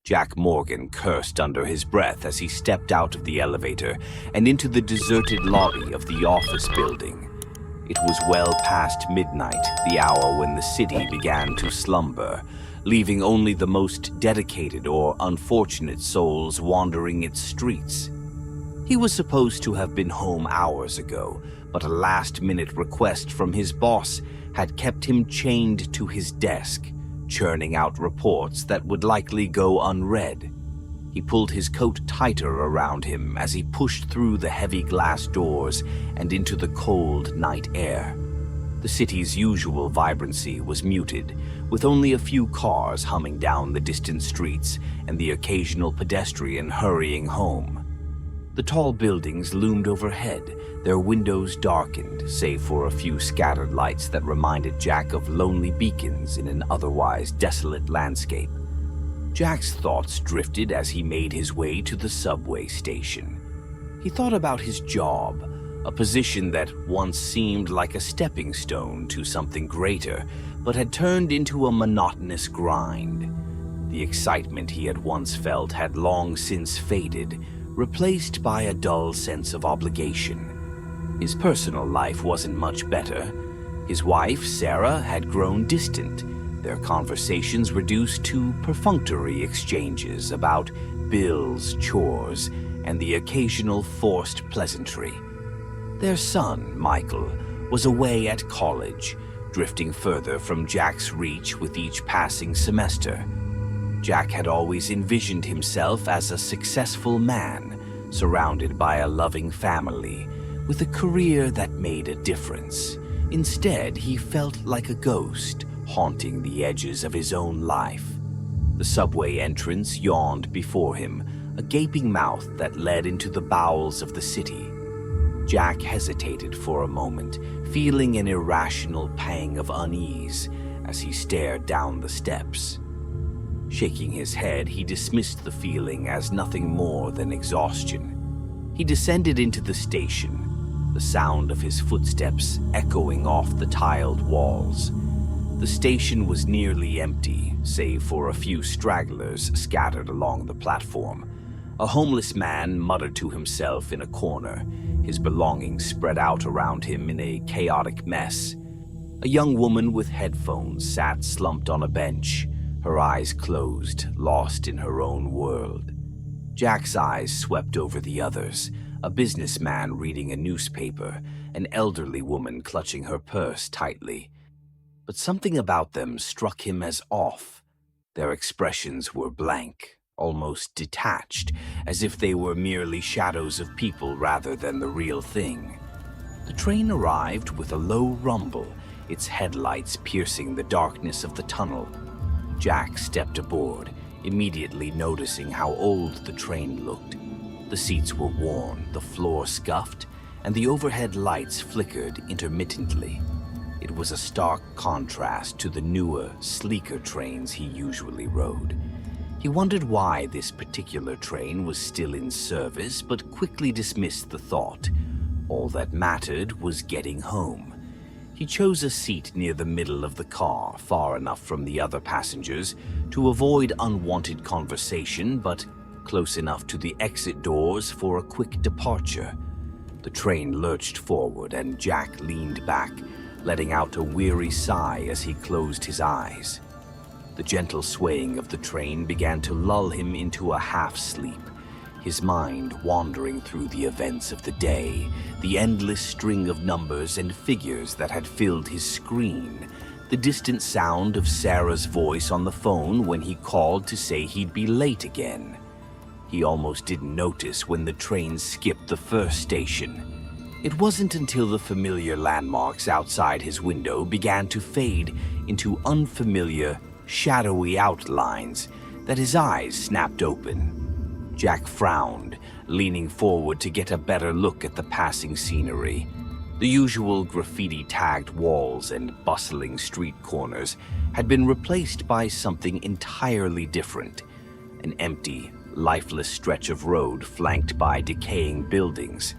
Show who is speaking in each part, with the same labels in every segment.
Speaker 1: Jack Morgan cursed under his breath as he stepped out of the elevator and into the deserted lobby of the office building. It was well past midnight, the hour when the city began to slumber, leaving only the most dedicated or unfortunate souls wandering its streets. He was supposed to have been home hours ago, but a last-minute request from his boss had kept him chained to his desk, churning out reports that would likely go unread. He pulled his coat tighter around him as he pushed through the heavy glass doors and into the cold night air. The city's usual vibrancy was muted, with only a few cars humming down the distant streets and the occasional pedestrian hurrying home. The tall buildings loomed overhead, their windows darkened, save for a few scattered lights that reminded Jack of lonely beacons in an otherwise desolate landscape. Jack's thoughts drifted as he made his way to the subway station. He thought about his job, a position that once seemed like a stepping stone to something greater, but had turned into a monotonous grind. The excitement he had once felt had long since faded, replaced by a dull sense of obligation. His personal life wasn't much better. His wife, Sarah, had grown distant, their conversations reduced to perfunctory exchanges about bills, chores, and the occasional forced pleasantry. Their son, Michael, was away at college, drifting further from Jack's reach with each passing semester. Jack had always envisioned himself as a successful man, surrounded by a loving family, with a career that made a difference. Instead, he felt like a ghost, haunting the edges of his own life. The subway entrance yawned before him, a gaping mouth that led into the bowels of the city. Jack hesitated for a moment, feeling an irrational pang of unease as he stared down the steps. Shaking his head, he dismissed the feeling as nothing more than exhaustion. He descended into the station, the sound of his footsteps echoing off the tiled walls. The station was nearly empty, save for a few stragglers scattered along the platform. A homeless man muttered to himself in a corner, his belongings spread out around him in a chaotic mess. A young woman with headphones sat slumped on a bench, her eyes closed, lost in her own world. Jack's eyes swept over the others, a businessman reading a newspaper, an elderly woman clutching her purse tightly. But something about them struck him as off. Their expressions were blank, almost detached, as if they were merely shadows of people rather than the real thing. The train arrived with a low rumble, its headlights piercing the darkness of the tunnel. Jack stepped aboard, immediately noticing how old the train looked. The seats were worn, the floor scuffed, and the overhead lights flickered intermittently. It was a stark contrast to the newer, sleeker trains he usually rode. He wondered why this particular train was still in service, but quickly dismissed the thought. All that mattered was getting home. He chose a seat near the middle of the car, far enough from the other passengers to avoid unwanted conversation, but close enough to the exit doors for a quick departure. The train lurched forward and Jack leaned back, letting out a weary sigh as he closed his eyes. The gentle swaying of the train began to lull him into a half-sleep, his mind wandering through the events of the day, the endless string of numbers and figures that had filled his screen, the distant sound of Sarah's voice on the phone when he called to say he'd be late again. He almost didn't notice when the train skipped the first station. It wasn't until the familiar landmarks outside his window began to fade into unfamiliar, shadowy outlines that his eyes snapped open. Jack frowned, leaning forward to get a better look at the passing scenery. The usual graffiti-tagged walls and bustling street corners had been replaced by something entirely different. An empty, lifeless stretch of road flanked by decaying buildings.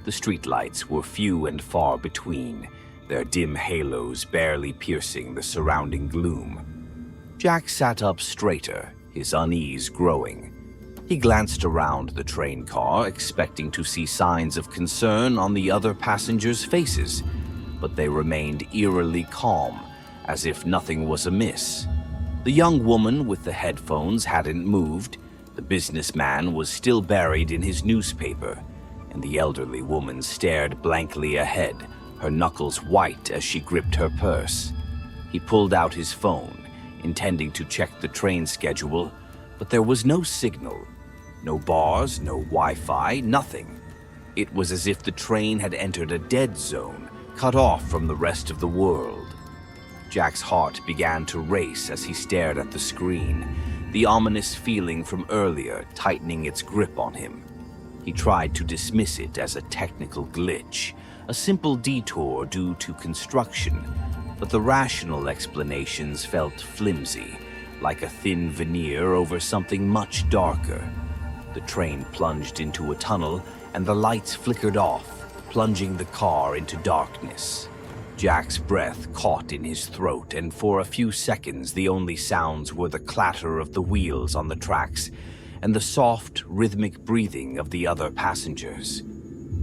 Speaker 1: The streetlights were few and far between, their dim halos barely piercing the surrounding gloom. Jack sat up straighter, his unease growing. He glanced around the train car, expecting to see signs of concern on the other passengers' faces, but they remained eerily calm, as if nothing was amiss. The young woman with the headphones hadn't moved, the businessman was still buried in his newspaper, and the elderly woman stared blankly ahead, her knuckles white as she gripped her purse. He pulled out his phone, intending to check the train schedule, but there was no signal. No bars, no Wi-Fi, nothing. It was as if the train had entered a dead zone, cut off from the rest of the world. Jack's heart began to race as he stared at the screen, the ominous feeling from earlier tightening its grip on him. He tried to dismiss it as a technical glitch, a simple detour due to construction, but the rational explanations felt flimsy, like a thin veneer over something much darker. The train plunged into a tunnel, and the lights flickered off, plunging the car into darkness. Jack's breath caught in his throat, and for a few seconds the only sounds were the clatter of the wheels on the tracks and the soft, rhythmic breathing of the other passengers.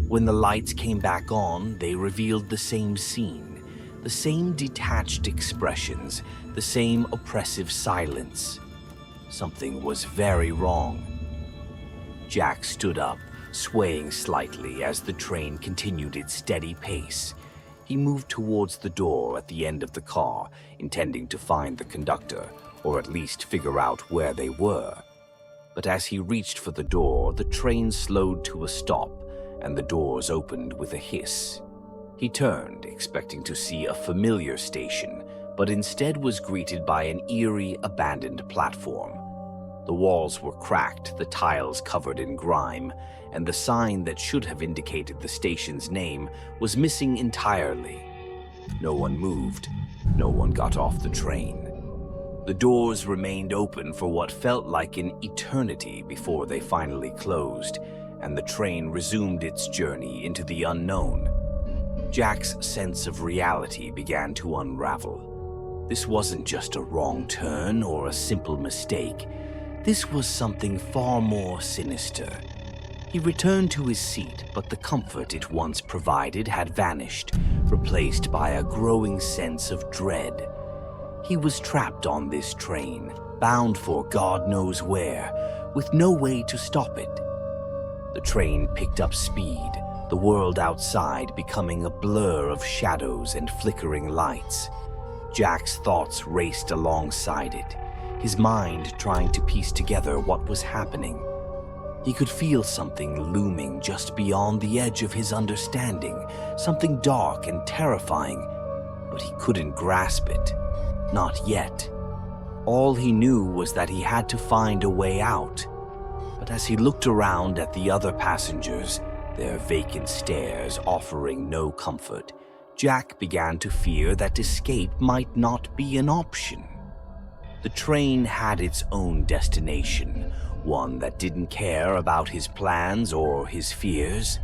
Speaker 1: When the lights came back on, they revealed the same scene, the same detached expressions, the same oppressive silence. Something was very wrong. Jack stood up, swaying slightly as the train continued its steady pace. He moved towards the door at the end of the car, intending to find the conductor, or at least figure out where they were. But as he reached for the door, the train slowed to a stop, and the doors opened with a hiss. He turned, expecting to see a familiar station, but instead was greeted by an eerie, abandoned platform. The walls were cracked, the tiles covered in grime, and the sign that should have indicated the station's name was missing entirely. No one moved. No one got off the train. The doors remained open for what felt like an eternity before they finally closed, and the train resumed its journey into the unknown. Jack's sense of reality began to unravel. This wasn't just a wrong turn or a simple mistake. This was something far more sinister. He returned to his seat, but the comfort it once provided had vanished, replaced by a growing sense of dread. He was trapped on this train, bound for God knows where, with no way to stop it. The train picked up speed, the world outside becoming a blur of shadows and flickering lights. Jack's thoughts raced alongside it, his mind trying to piece together what was happening. He could feel something looming just beyond the edge of his understanding, something dark and terrifying, but he couldn't grasp it. Not yet. All he knew was that he had to find a way out. But as he looked around at the other passengers, their vacant stares offering no comfort, Jack began to fear that escape might not be an option. The train had its own destination, one that didn't care about his plans or his fears.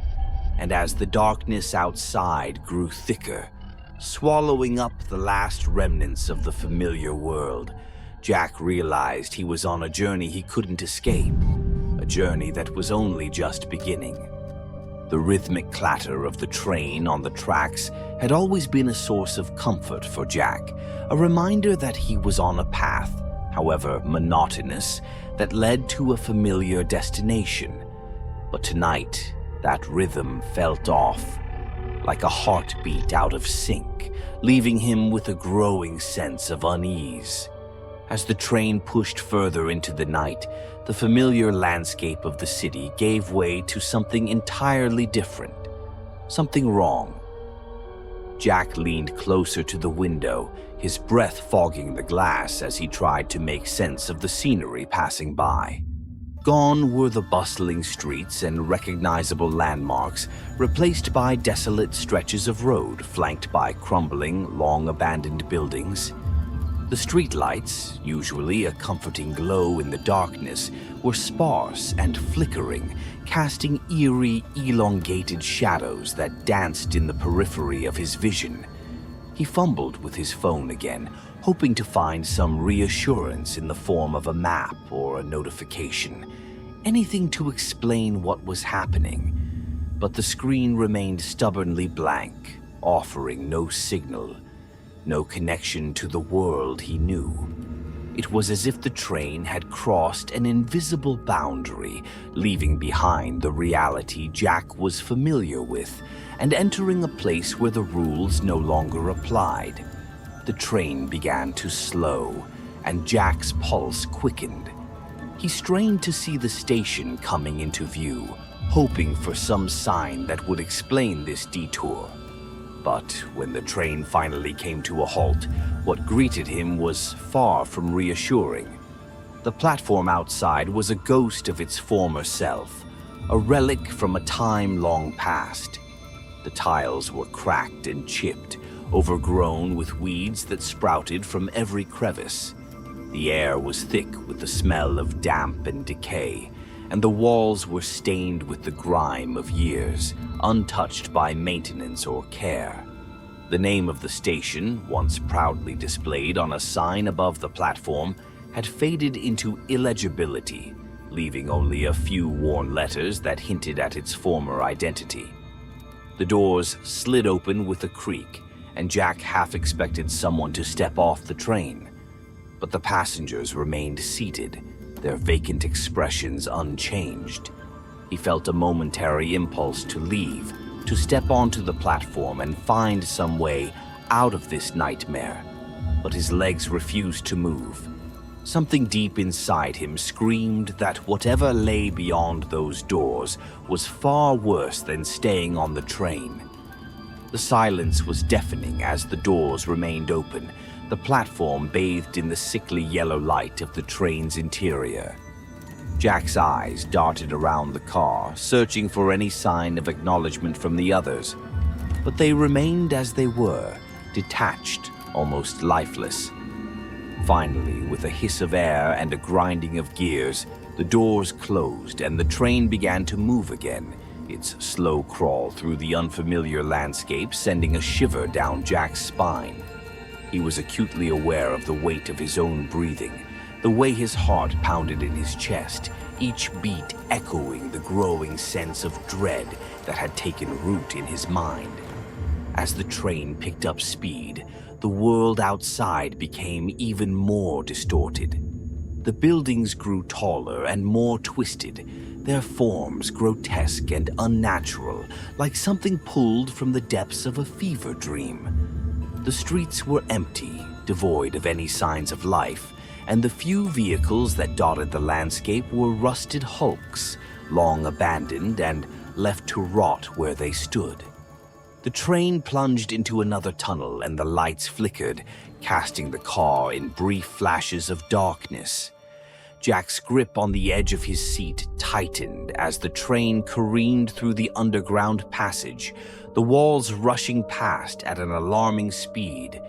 Speaker 1: And as the darkness outside grew thicker, swallowing up the last remnants of the familiar world, Jack realized he was on a journey he couldn't escape, a journey that was only just beginning. The rhythmic clatter of the train on the tracks had always been a source of comfort for Jack, a reminder that he was on a path, however monotonous, that led to a familiar destination. But tonight, that rhythm felt off, like a heartbeat out of sync, leaving him with a growing sense of unease. As the train pushed further into the night, the familiar landscape of the city gave way to something entirely different, something wrong. Jack leaned closer to the window, his breath fogging the glass as he tried to make sense of the scenery passing by. Gone were the bustling streets and recognizable landmarks, replaced by desolate stretches of road flanked by crumbling, long-abandoned buildings. The streetlights, usually a comforting glow in the darkness, were sparse and flickering, casting eerie, elongated shadows that danced in the periphery of his vision. He fumbled with his phone again, hoping to find some reassurance in the form of a map or a notification, anything to explain what was happening. But the screen remained stubbornly blank, offering no signal, no connection to the world he knew. It was as if the train had crossed an invisible boundary, leaving behind the reality Jack was familiar with and entering a place where the rules no longer applied. The train began to slow, and Jack's pulse quickened. He strained to see the station coming into view, hoping for some sign that would explain this detour. But when the train finally came to a halt, what greeted him was far from reassuring. The platform outside was a ghost of its former self, a relic from a time long past. The tiles were cracked and chipped, overgrown with weeds that sprouted from every crevice. The air was thick with the smell of damp and decay, and the walls were stained with the grime of years, untouched by maintenance or care. The name of the station, once proudly displayed on a sign above the platform, had faded into illegibility, leaving only a few worn letters that hinted at its former identity. The doors slid open with a creak, and Jack half expected someone to step off the train. But the passengers remained seated, their vacant expressions unchanged. He felt a momentary impulse to leave, to step onto the platform and find some way out of this nightmare. But his legs refused to move. Something deep inside him screamed that whatever lay beyond those doors was far worse than staying on the train. The silence was deafening as the doors remained open, the platform bathed in the sickly yellow light of the train's interior. Jack's eyes darted around the car, searching for any sign of acknowledgement from the others, but they remained as they were, detached, almost lifeless. Finally, with a hiss of air and a grinding of gears, the doors closed and the train began to move again, its slow crawl through the unfamiliar landscape sending a shiver down Jack's spine. He was acutely aware of the weight of his own breathing, the way his heart pounded in his chest, each beat echoing the growing sense of dread that had taken root in his mind. As the train picked up speed, the world outside became even more distorted. The buildings grew taller and more twisted, their forms grotesque and unnatural, like something pulled from the depths of a fever dream. The streets were empty, devoid of any signs of life, and the few vehicles that dotted the landscape were rusted hulks, long abandoned and left to rot where they stood. The train plunged into another tunnel and the lights flickered, casting the car in brief flashes of darkness. Jack's grip on the edge of his seat tightened as the train careened through the underground passage, the walls rushing past at an alarming speed.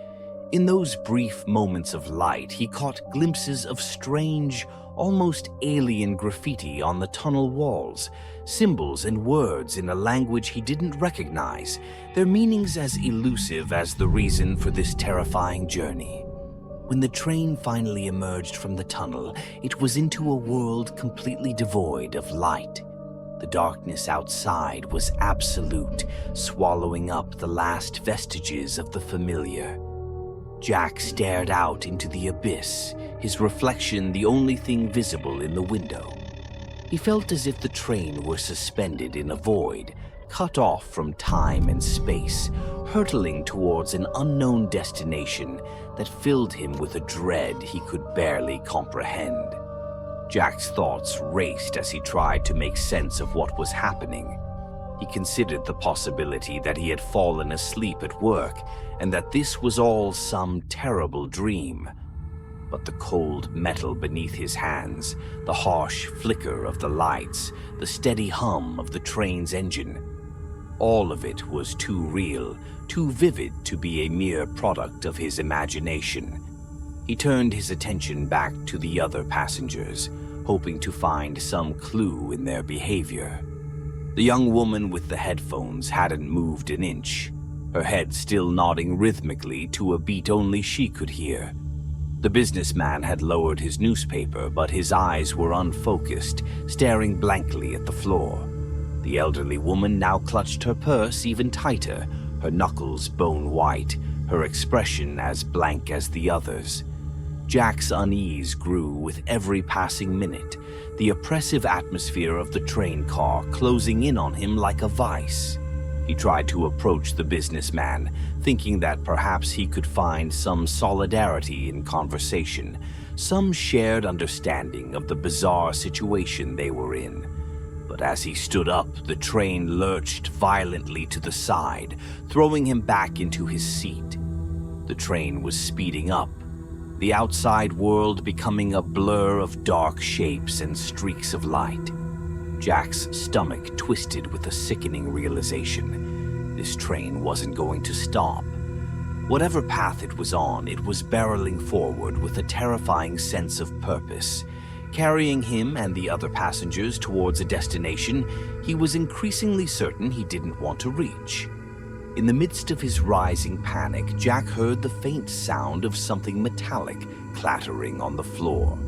Speaker 1: In those brief moments of light, he caught glimpses of strange, almost alien graffiti on the tunnel walls, symbols and words in a language he didn't recognize, their meanings as elusive as the reason for this terrifying journey. When the train finally emerged from the tunnel, it was into a world completely devoid of light. The darkness outside was absolute, swallowing up the last vestiges of the familiar. Jack stared out into the abyss, his reflection the only thing visible in the window. He felt as if the train were suspended in a void, cut off from time and space, hurtling towards an unknown destination that filled him with a dread he could barely comprehend. Jack's thoughts raced as he tried to make sense of what was happening. He considered the possibility that he had fallen asleep at work and that this was all some terrible dream. But the cold metal beneath his hands, the harsh flicker of the lights, the steady hum of the train's engine, all of it was too real, too vivid to be a mere product of his imagination. He turned his attention back to the other passengers, hoping to find some clue in their behavior. The young woman with the headphones hadn't moved an inch, her head still nodding rhythmically to a beat only she could hear. The businessman had lowered his newspaper, but his eyes were unfocused, staring blankly at the floor. The elderly woman now clutched her purse even tighter, her knuckles bone white, her expression as blank as the others. Jack's unease grew with every passing minute, the oppressive atmosphere of the train car closing in on him like a vice. He tried to approach the businessman, thinking that perhaps he could find some solidarity in conversation, some shared understanding of the bizarre situation they were in. But as he stood up, the train lurched violently to the side, throwing him back into his seat. The train was speeding up, the outside world becoming a blur of dark shapes and streaks of light. Jack's stomach twisted with a sickening realization. This train wasn't going to stop. Whatever path it was on, it was barreling forward with a terrifying sense of purpose, carrying him and the other passengers towards a destination he was increasingly certain he didn't want to reach. In the midst of his rising panic, Jack heard the faint sound of something metallic clattering on the floor.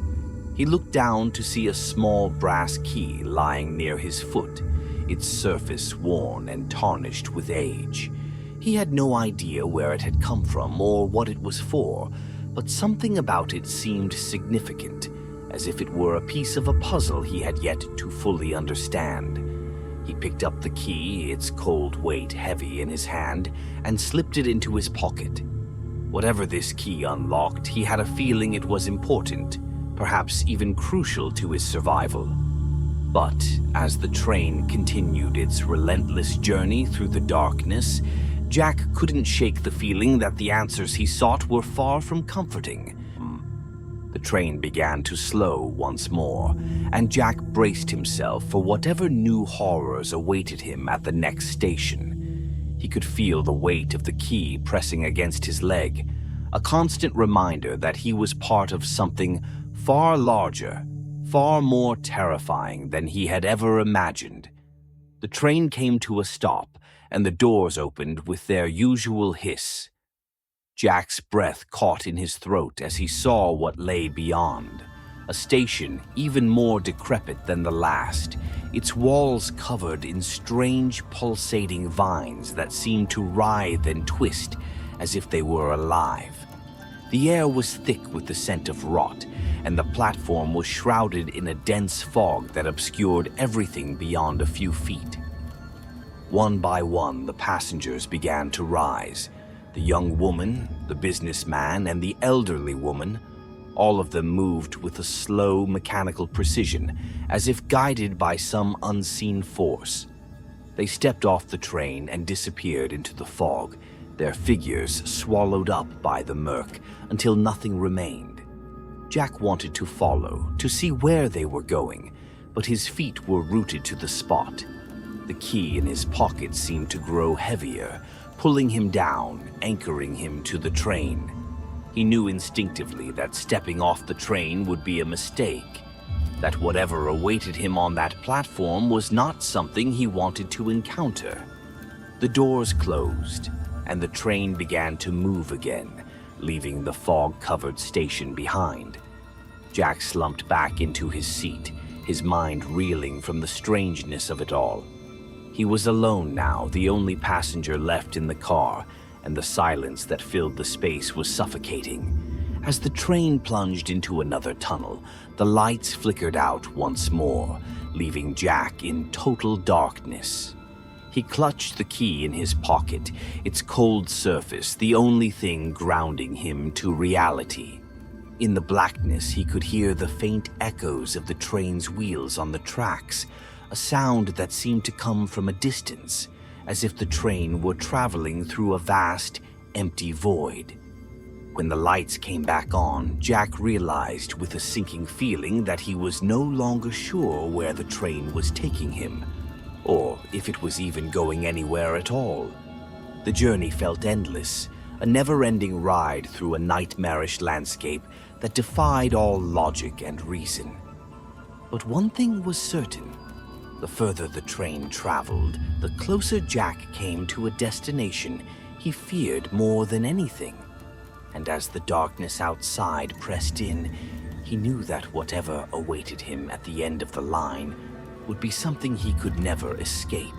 Speaker 1: He looked down to see a small brass key lying near his foot, its surface worn and tarnished with age. He had no idea where it had come from or what it was for, but something about it seemed significant, as if it were a piece of a puzzle he had yet to fully understand. He picked up the key, its cold weight heavy in his hand, and slipped it into his pocket. Whatever this key unlocked, he had a feeling it was important, perhaps even crucial to his survival. But as the train continued its relentless journey through the darkness, Jack couldn't shake the feeling that the answers he sought were far from comforting. The train began to slow once more, and Jack braced himself for whatever new horrors awaited him at the next station. He could feel the weight of the key pressing against his leg, a constant reminder that he was part of something far larger, far more terrifying than he had ever imagined. The train came to a stop, and the doors opened with their usual hiss. Jack's breath caught in his throat as he saw what lay beyond. A station even more decrepit than the last, its walls covered in strange pulsating vines that seemed to writhe and twist as if they were alive. The air was thick with the scent of rot, and the platform was shrouded in a dense fog that obscured everything beyond a few feet. One by one, the passengers began to rise. The young woman, the businessman, and the elderly woman, all of them moved with a slow, mechanical precision, as if guided by some unseen force. They stepped off the train and disappeared into the fog, their figures swallowed up by the murk until nothing remained. Jack wanted to follow, to see where they were going, but his feet were rooted to the spot. The key in his pocket seemed to grow heavier, pulling him down, anchoring him to the train. He knew instinctively that stepping off the train would be a mistake, that whatever awaited him on that platform was not something he wanted to encounter. The doors closed, and the train began to move again, leaving the fog-covered station behind. Jack slumped back into his seat, his mind reeling from the strangeness of it all. He was alone now, the only passenger left in the car, and the silence that filled the space was suffocating. As the train plunged into another tunnel, the lights flickered out once more, leaving Jack in total darkness. He clutched the key in his pocket, its cold surface the only thing grounding him to reality. In the blackness, he could hear the faint echoes of the train's wheels on the tracks, a sound that seemed to come from a distance, as if the train were traveling through a vast, empty void. When the lights came back on, Jack realized with a sinking feeling that he was no longer sure where the train was taking him, or if it was even going anywhere at all. The journey felt endless, a never-ending ride through a nightmarish landscape that defied all logic and reason. But one thing was certain. The further the train traveled, the closer Jack came to a destination he feared more than anything. And as the darkness outside pressed in, he knew that whatever awaited him at the end of the line would be something he could never escape.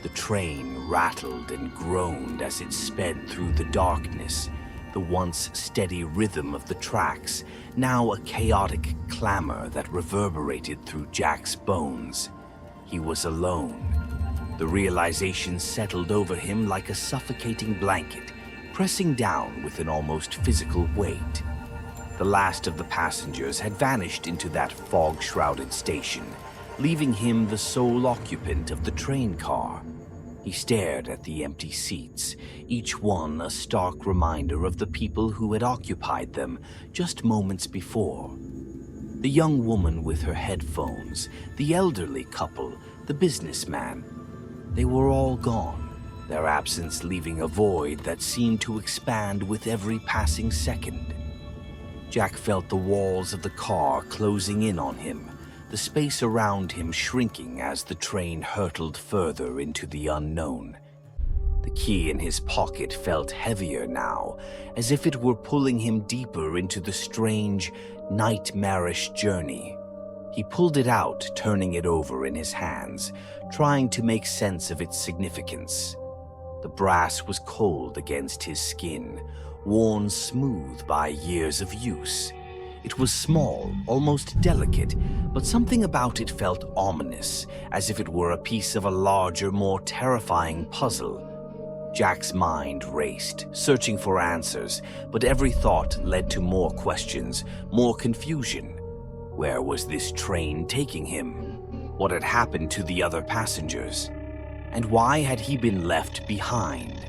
Speaker 1: The train rattled and groaned as it sped through the darkness, the once steady rhythm of the tracks, now a chaotic clamor that reverberated through Jack's bones. He was alone. The realization settled over him like a suffocating blanket, pressing down with an almost physical weight. The last of the passengers had vanished into that fog-shrouded station, leaving him the sole occupant of the train car. He stared at the empty seats, each one a stark reminder of the people who had occupied them just moments before. The young woman with her headphones, the elderly couple, the businessman. They were all gone, their absence leaving a void that seemed to expand with every passing second. Jack felt the walls of the car closing in on him, the space around him shrinking as the train hurtled further into the unknown. The key in his pocket felt heavier now, as if it were pulling him deeper into the strange, nightmarish journey. He pulled it out, turning it over in his hands, trying to make sense of its significance. The brass was cold against his skin, worn smooth by years of use. It was small, almost delicate, but something about it felt ominous, as if it were a piece of a larger, more terrifying puzzle. Jack's mind raced, searching for answers, but every thought led to more questions, more confusion. Where was this train taking him? What had happened to the other passengers? And why had he been left behind?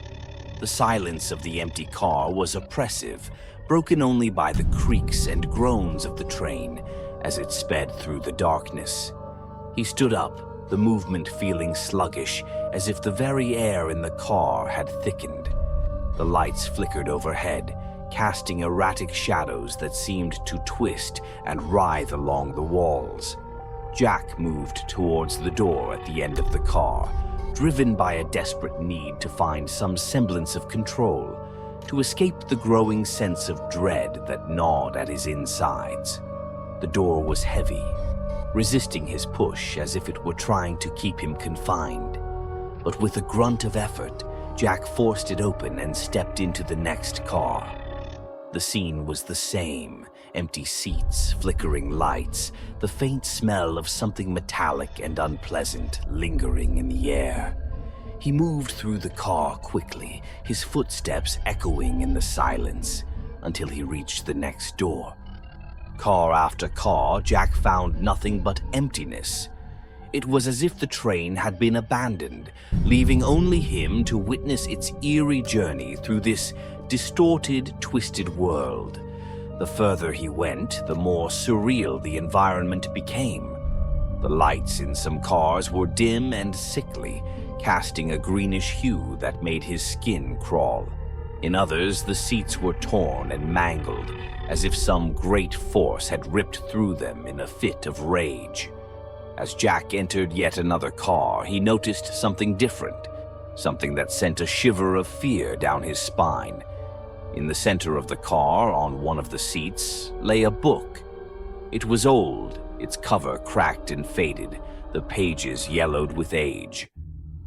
Speaker 1: The silence of the empty car was oppressive, broken only by the creaks and groans of the train as it sped through the darkness. He stood up, the movement feeling sluggish, as if the very air in the car had thickened. The lights flickered overhead, casting erratic shadows that seemed to twist and writhe along the walls. Jack moved towards the door at the end of the car, driven by a desperate need to find some semblance of control, to escape the growing sense of dread that gnawed at his insides. The door was heavy, resisting his push as if it were trying to keep him confined. But with a grunt of effort, Jack forced it open and stepped into the next car. The scene was the same: empty seats, flickering lights, the faint smell of something metallic and unpleasant lingering in the air. He moved through the car quickly, his footsteps echoing in the silence, until he reached the next door. Car after car, Jack found nothing but emptiness. It was as if the train had been abandoned, leaving only him to witness its eerie journey through this distorted, twisted world. The further he went, the more surreal the environment became. The lights in some cars were dim and sickly, casting a greenish hue that made his skin crawl. In others, the seats were torn and mangled, as if some great force had ripped through them in a fit of rage. As Jack entered yet another car, he noticed something different, something that sent a shiver of fear down his spine. In the center of the car, on one of the seats, lay a book. It was old, its cover cracked and faded, the pages yellowed with age.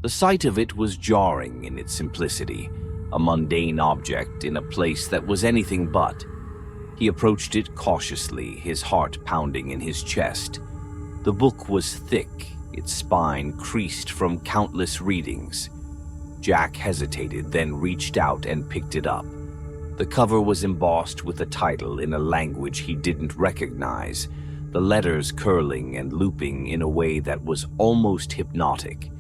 Speaker 1: The sight of it was jarring in its simplicity, a mundane object in a place that was anything but. He approached it cautiously, his heart pounding in his chest. The book was thick, its spine creased from countless readings. Jack hesitated, then reached out and picked it up. The cover was embossed with a title in a language he didn't recognize, the letters curling and looping in a way that was almost hypnotic.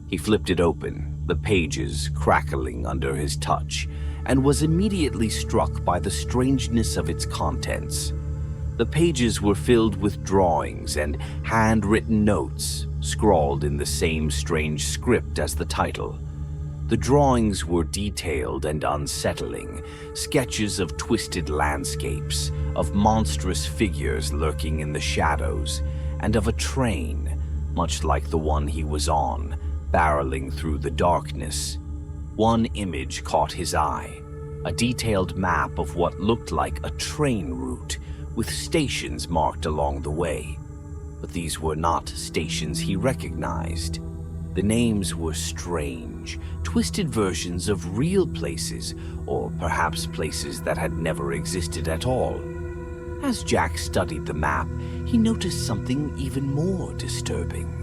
Speaker 1: He flipped it open, the pages crackling under his touch, and was immediately struck by the strangeness of its contents. The pages were filled with drawings and handwritten notes, scrawled in the same strange script as the title. The drawings were detailed and unsettling, sketches of twisted landscapes, of monstrous figures lurking in the shadows, and of a train, much like the one he was on, barreling through the darkness. One image caught his eye, a detailed map of what looked like a train route with stations marked along the way. But these were not stations he recognized. The names were strange, twisted versions of real places, or perhaps places that had never existed at all. As Jack studied the map, he noticed something even more disturbing.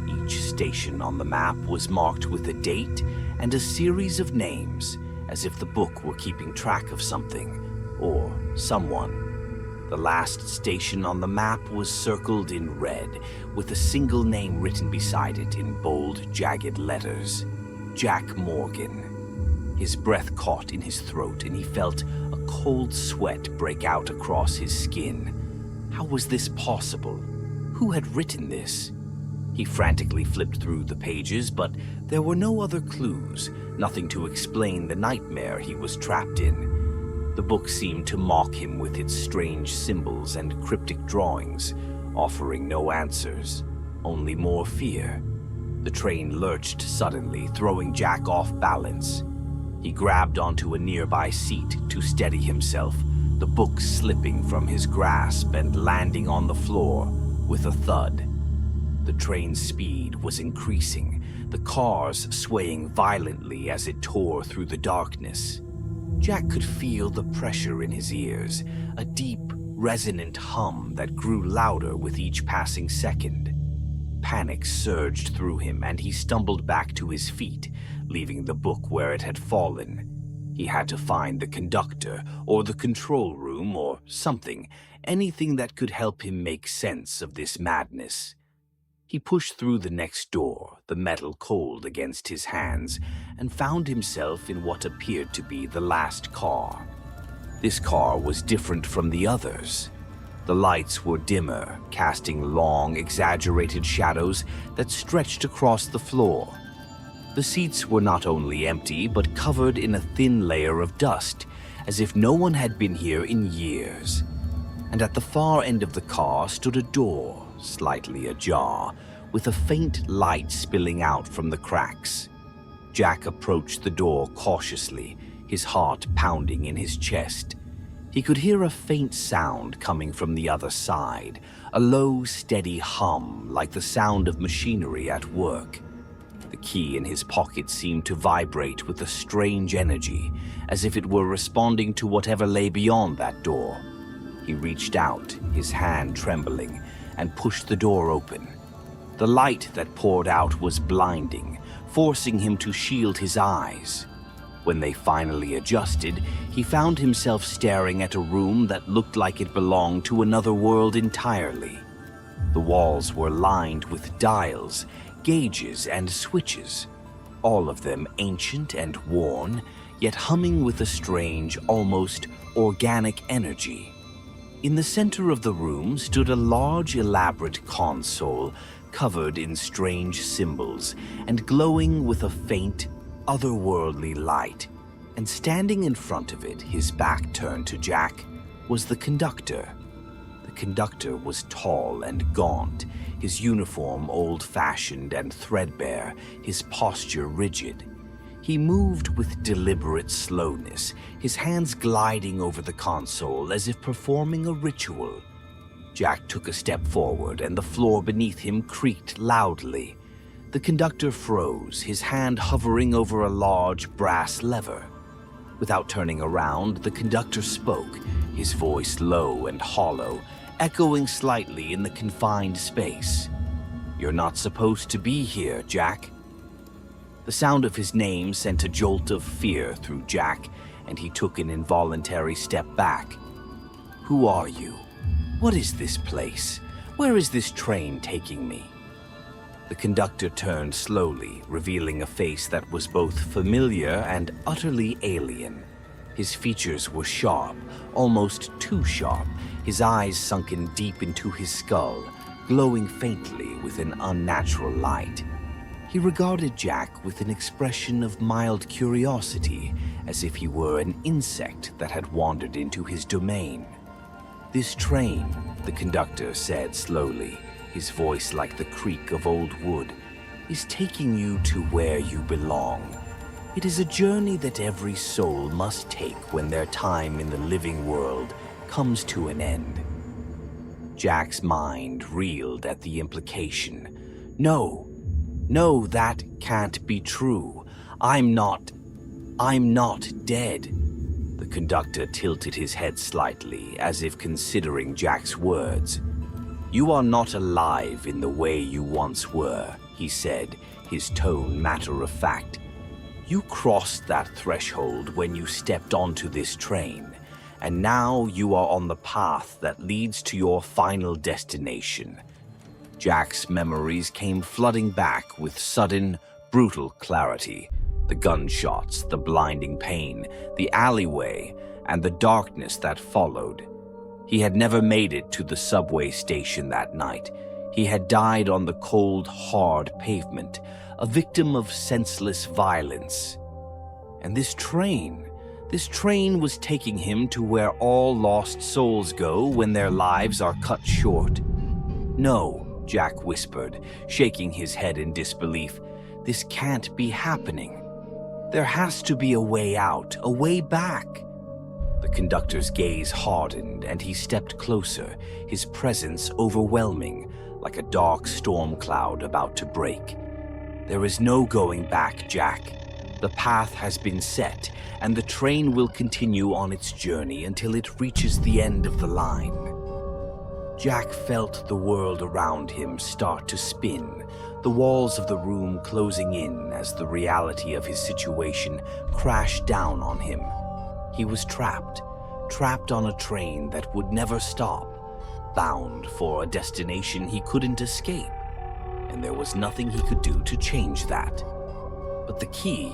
Speaker 1: Each station on the map was marked with a date and a series of names, as if the book were keeping track of something, or someone. The last station on the map was circled in red, with a single name written beside it in bold, jagged letters: Jack Morgan. His breath caught in his throat, and he felt a cold sweat break out across his skin. How was this possible? Who had written this? He frantically flipped through the pages, but there were no other clues, nothing to explain the nightmare he was trapped in. The book seemed to mock him with its strange symbols and cryptic drawings, offering no answers, only more fear. The train lurched suddenly, throwing Jack off balance. He grabbed onto a nearby seat to steady himself, the book slipping from his grasp and landing on the floor with a thud. The train's speed was increasing, the cars swaying violently as it tore through the darkness. Jack could feel the pressure in his ears, a deep, resonant hum that grew louder with each passing second. Panic surged through him, and he stumbled back to his feet, leaving the book where it had fallen. He had to find the conductor, or the control room, or something, anything that could help him make sense of this madness. He pushed through the next door, the metal cold against his hands, and found himself in what appeared to be the last car. This car was different from the others. The lights were dimmer, casting long, exaggerated shadows that stretched across the floor. The seats were not only empty, but covered in a thin layer of dust, as if no one had been here in years. And at the far end of the car stood a door, slightly ajar, with a faint light spilling out from the cracks. Jack approached the door cautiously, his heart pounding in his chest. He could hear a faint sound coming from the other side, a low, steady hum like the sound of machinery at work. The key in his pocket seemed to vibrate with a strange energy, as if it were responding to whatever lay beyond that door. He reached out, his hand trembling, and pushed the door open. The light that poured out was blinding, forcing him to shield his eyes. When they finally adjusted, he found himself staring at a room that looked like it belonged to another world entirely. The walls were lined with dials, gauges, and switches, all of them ancient and worn, yet humming with a strange, almost organic energy. In the center of the room stood a large, elaborate console covered in strange symbols and glowing with a faint, otherworldly light. And standing in front of it, his back turned to Jack, was the conductor. The conductor was tall and gaunt, his uniform old-fashioned and threadbare, his posture rigid. He moved with deliberate slowness, his hands gliding over the console as if performing a ritual. Jack took a step forward, and the floor beneath him creaked loudly. The conductor froze, his hand hovering over a large brass lever. Without turning around, the conductor spoke, his voice low and hollow, echoing slightly in the confined space. "You're not supposed to be here, Jack." The sound of his name sent a jolt of fear through Jack, and he took an involuntary step back. "Who are you? What is this place? Where is this train taking me?" The conductor turned slowly, revealing a face that was both familiar and utterly alien. His features were sharp, almost too sharp, his eyes sunken deep into his skull, glowing faintly with an unnatural light. He regarded Jack with an expression of mild curiosity, as if he were an insect that had wandered into his domain. "This train," the conductor said slowly, his voice like the creak of old wood, "is taking you to where you belong. It is a journey that every soul must take when their time in the living world comes to an end. Jack's mind reeled at the implication. No, that can't be true. I'm not dead. The conductor tilted his head slightly, as if considering Jack's words. You are not alive in the way you once were, he said, his tone matter-of-fact. You crossed that threshold when you stepped onto this train, and now you are on the path that leads to your final destination. Jack's memories came flooding back with sudden, brutal clarity. The gunshots, the blinding pain, the alleyway, and the darkness that followed. He had never made it to the subway station that night. He had died on the cold, hard pavement, a victim of senseless violence. And this train was taking him to where all lost souls go when their lives are cut short. No, Jack whispered, shaking his head in disbelief. This can't be happening. There has to be a way out, a way back. The conductor's gaze hardened, and he stepped closer, his presence overwhelming, like a dark storm cloud about to break. There is no going back, Jack. The path has been set, and the train will continue on its journey until it reaches the end of the line. Jack felt the world around him start to spin, the walls of the room closing in as the reality of his situation crashed down on him. He was trapped on a train that would never stop, bound for a destination he couldn't escape, and there was nothing he could do to change that. But the key...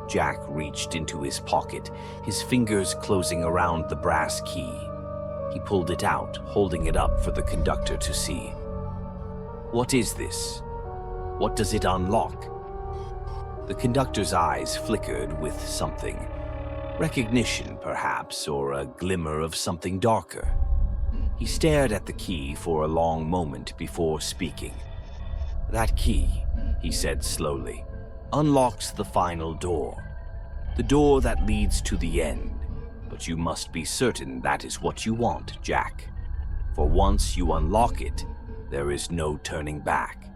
Speaker 1: Jack reached into his pocket, his fingers closing around the brass key. He pulled it out, holding it up for the conductor to see. What is this? What does it unlock? The conductor's eyes flickered with something. Recognition, perhaps, or a glimmer of something darker. He stared at the key for a long moment before speaking. That key, he said slowly, unlocks the final door. The door that leads to the end. But you must be certain that is what you want, Jack. For once you unlock it, there is no turning back.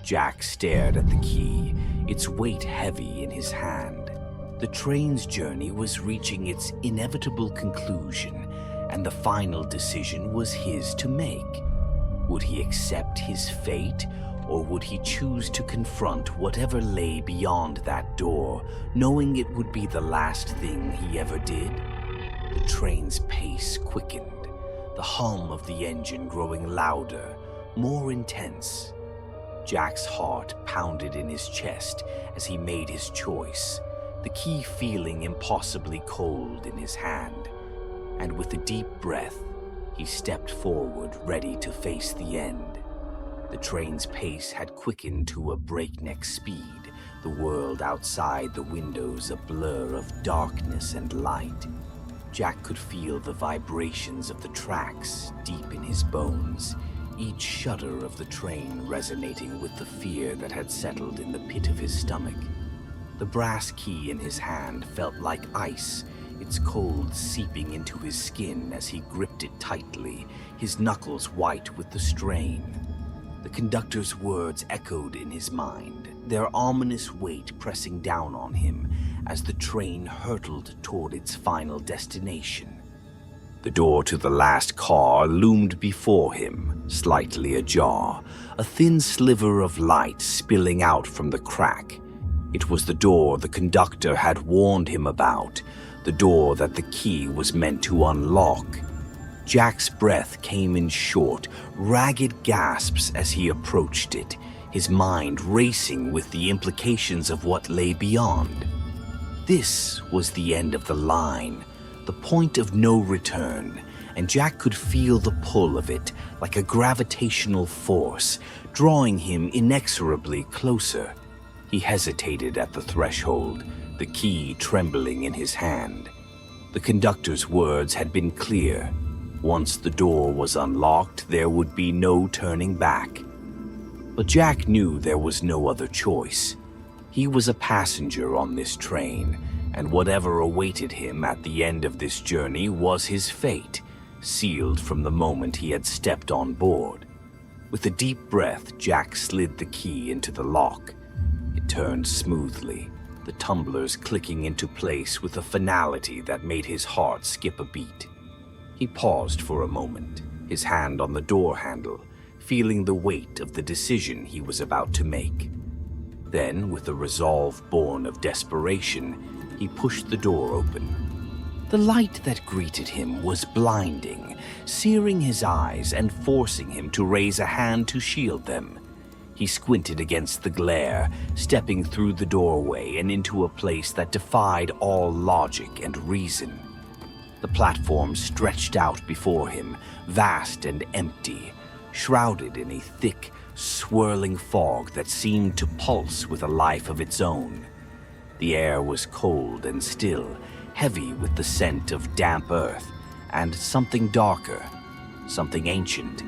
Speaker 1: Jack stared at the key, its weight heavy in his hand. The train's journey was reaching its inevitable conclusion, and the final decision was his to make. Would he accept his fate, or would he choose to confront whatever lay beyond that door, knowing it would be the last thing he ever did? The train's pace quickened, the hum of the engine growing louder, more intense. Jack's heart pounded in his chest as he made his choice, the key feeling impossibly cold in his hand. And with a deep breath, he stepped forward, ready to face the end. The train's pace had quickened to a breakneck speed, the world outside the windows a blur of darkness and light. Jack could feel the vibrations of the tracks deep in his bones, each shudder of the train resonating with the fear that had settled in the pit of his stomach. The brass key in his hand felt like ice, its cold seeping into his skin as he gripped it tightly, his knuckles white with the strain. The conductor's words echoed in his mind, their ominous weight pressing down on him as the train hurtled toward its final destination. The door to the last car loomed before him, slightly ajar, a thin sliver of light spilling out from the crack. It was the door the conductor had warned him about, the door that the key was meant to unlock. Jack's breath came in short, ragged gasps as he approached it, his mind racing with the implications of what lay beyond. This was the end of the line, the point of no return, and Jack could feel the pull of it like a gravitational force, drawing him inexorably closer. He hesitated at the threshold, the key trembling in his hand. The conductor's words had been clear. Once the door was unlocked, there would be no turning back. But Jack knew there was no other choice. He was a passenger on this train, and whatever awaited him at the end of this journey was his fate, sealed from the moment he had stepped on board. With a deep breath, Jack slid the key into the lock. It turned smoothly, the tumblers clicking into place with a finality that made his heart skip a beat. He paused for a moment, his hand on the door handle, feeling the weight of the decision he was about to make. Then, with a resolve born of desperation, he pushed the door open. The light that greeted him was blinding, searing his eyes and forcing him to raise a hand to shield them. He squinted against the glare, stepping through the doorway and into a place that defied all logic and reason. The platform stretched out before him, vast and empty, shrouded in a thick, swirling fog that seemed to pulse with a life of its own. The air was cold and still, heavy with the scent of damp earth, and something darker, something ancient.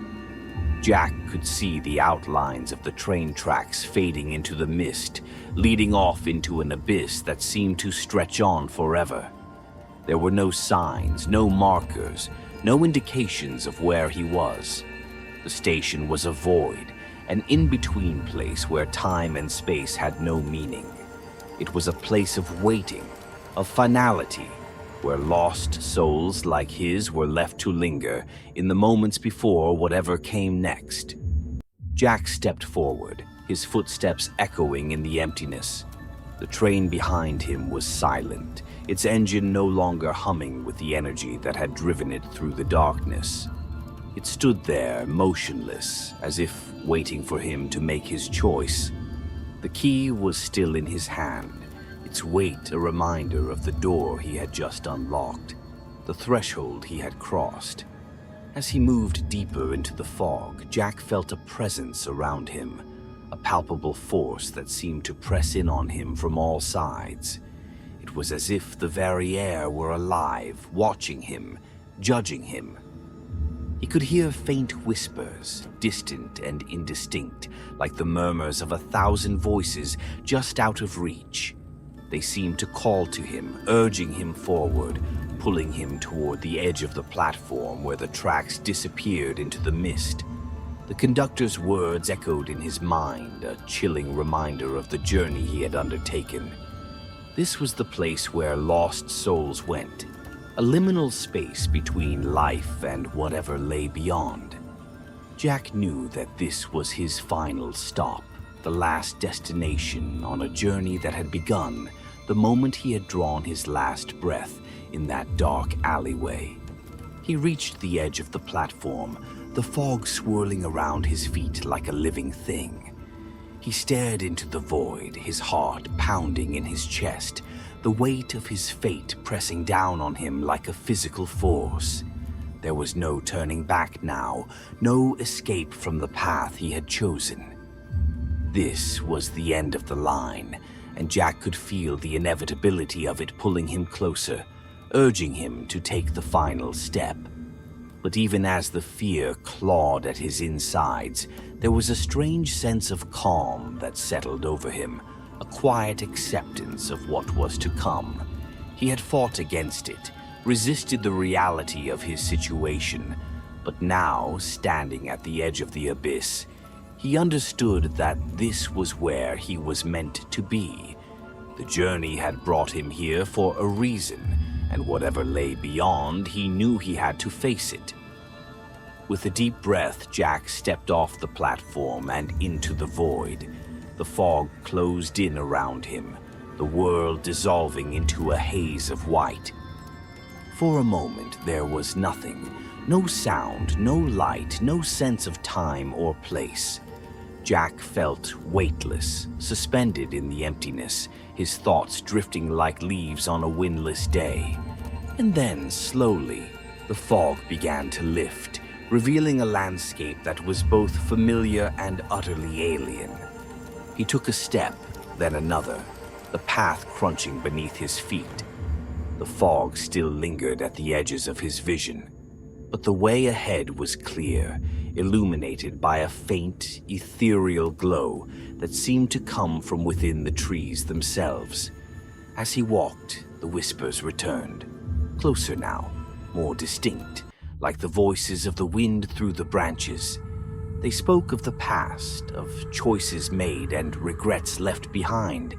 Speaker 1: Jack could see the outlines of the train tracks fading into the mist, leading off into an abyss that seemed to stretch on forever. There were no signs, no markers, no indications of where he was. The station was a void, an in-between place where time and space had no meaning. It was a place of waiting, of finality, where lost souls like his were left to linger in the moments before whatever came next. Jack stepped forward, his footsteps echoing in the emptiness. The train behind him was silent, its engine no longer humming with the energy that had driven it through the darkness. It stood there, motionless, as if waiting for him to make his choice. The key was still in his hand, its weight a reminder of the door he had just unlocked, the threshold he had crossed. As he moved deeper into the fog, Jack felt a presence around him, a palpable force that seemed to press in on him from all sides. It was as if the very air were alive, watching him, judging him. He could hear faint whispers, distant and indistinct, like the murmurs of 1,000 voices just out of reach. They seemed to call to him, urging him forward, pulling him toward the edge of the platform where the tracks disappeared into the mist. The conductor's words echoed in his mind, a chilling reminder of the journey he had undertaken. This was the place where lost souls went, a liminal space between life and whatever lay beyond. Jack knew that this was his final stop, the last destination on a journey that had begun the moment he had drawn his last breath in that dark alleyway. He reached the edge of the platform, the fog swirling around his feet like a living thing. He stared into the void, his heart pounding in his chest, the weight of his fate pressing down on him like a physical force. There was no turning back now, no escape from the path he had chosen. This was the end of the line, and Jack could feel the inevitability of it pulling him closer, urging him to take the final step. But even as the fear clawed at his insides, there was a strange sense of calm that settled over him, a quiet acceptance of what was to come. He had fought against it, resisted the reality of his situation, but now, standing at the edge of the abyss, he understood that this was where he was meant to be. The journey had brought him here for a reason, and whatever lay beyond, he knew he had to face it. With a deep breath, Jack stepped off the platform and into the void. The fog closed in around him, the world dissolving into a haze of white. For a moment, there was nothing. No sound, no light, no sense of time or place. Jack felt weightless, suspended in the emptiness, his thoughts drifting like leaves on a windless day. And then, slowly, the fog began to lift, revealing a landscape that was both familiar and utterly alien. He took a step, then another, the path crunching beneath his feet. The fog still lingered at the edges of his vision. But the way ahead was clear, illuminated by a faint, ethereal glow that seemed to come from within the trees themselves. As he walked, the whispers returned, closer now, more distinct, like the voices of the wind through the branches. They spoke of the past, of choices made and regrets left behind.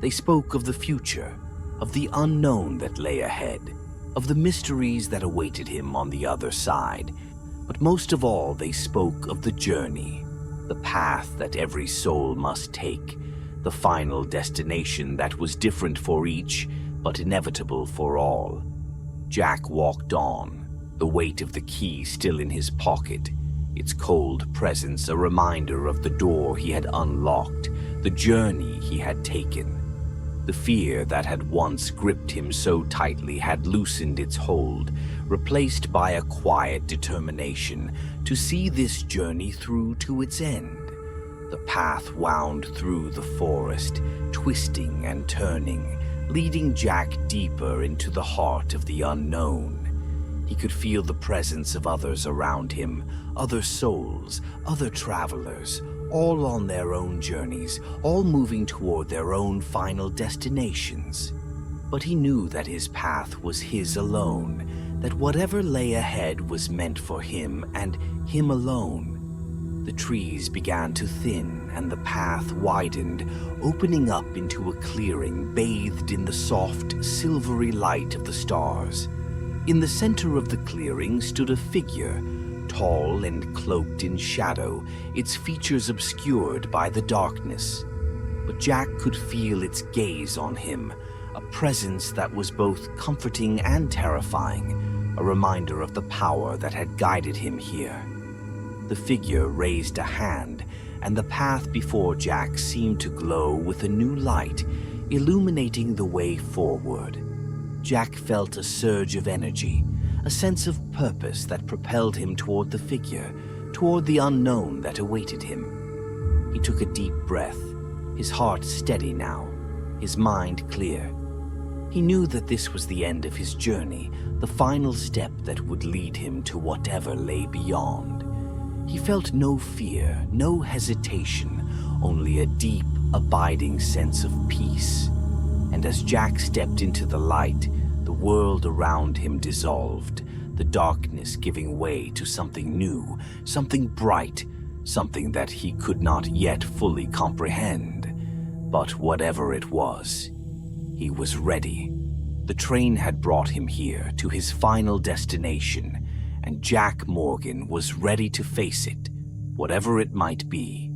Speaker 1: They spoke of the future, of the unknown that lay ahead, of the mysteries that awaited him on the other side. But most of all, they spoke of the journey, the path that every soul must take, the final destination that was different for each, but inevitable for all. Jack walked on, the weight of the key still in his pocket, its cold presence a reminder of the door he had unlocked, the journey he had taken. The fear that had once gripped him so tightly had loosened its hold, replaced by a quiet determination to see this journey through to its end. The path wound through the forest, twisting and turning, leading Jack deeper into the heart of the unknown. He could feel the presence of others around him, other souls, other travelers, all on their own journeys, all moving toward their own final destinations. But he knew that his path was his alone, that whatever lay ahead was meant for him and him alone. The trees began to thin and the path widened, opening up into a clearing bathed in the soft, silvery light of the stars. In the center of the clearing stood a figure, tall and cloaked in shadow, its features obscured by the darkness. But Jack could feel its gaze on him, a presence that was both comforting and terrifying, a reminder of the power that had guided him here. The figure raised a hand, and the path before Jack seemed to glow with a new light, illuminating the way forward. Jack felt a surge of energy, a sense of purpose that propelled him toward the figure, toward the unknown that awaited him. He took a deep breath, his heart steady now, his mind clear. He knew that this was the end of his journey, the final step that would lead him to whatever lay beyond. He felt no fear, no hesitation, only a deep, abiding sense of peace. And as Jack stepped into the light, the world around him dissolved, the darkness giving way to something new, something bright, something that he could not yet fully comprehend. But whatever it was, he was ready. The train had brought him here to his final destination, and Jack Morgan was ready to face it, whatever it might be.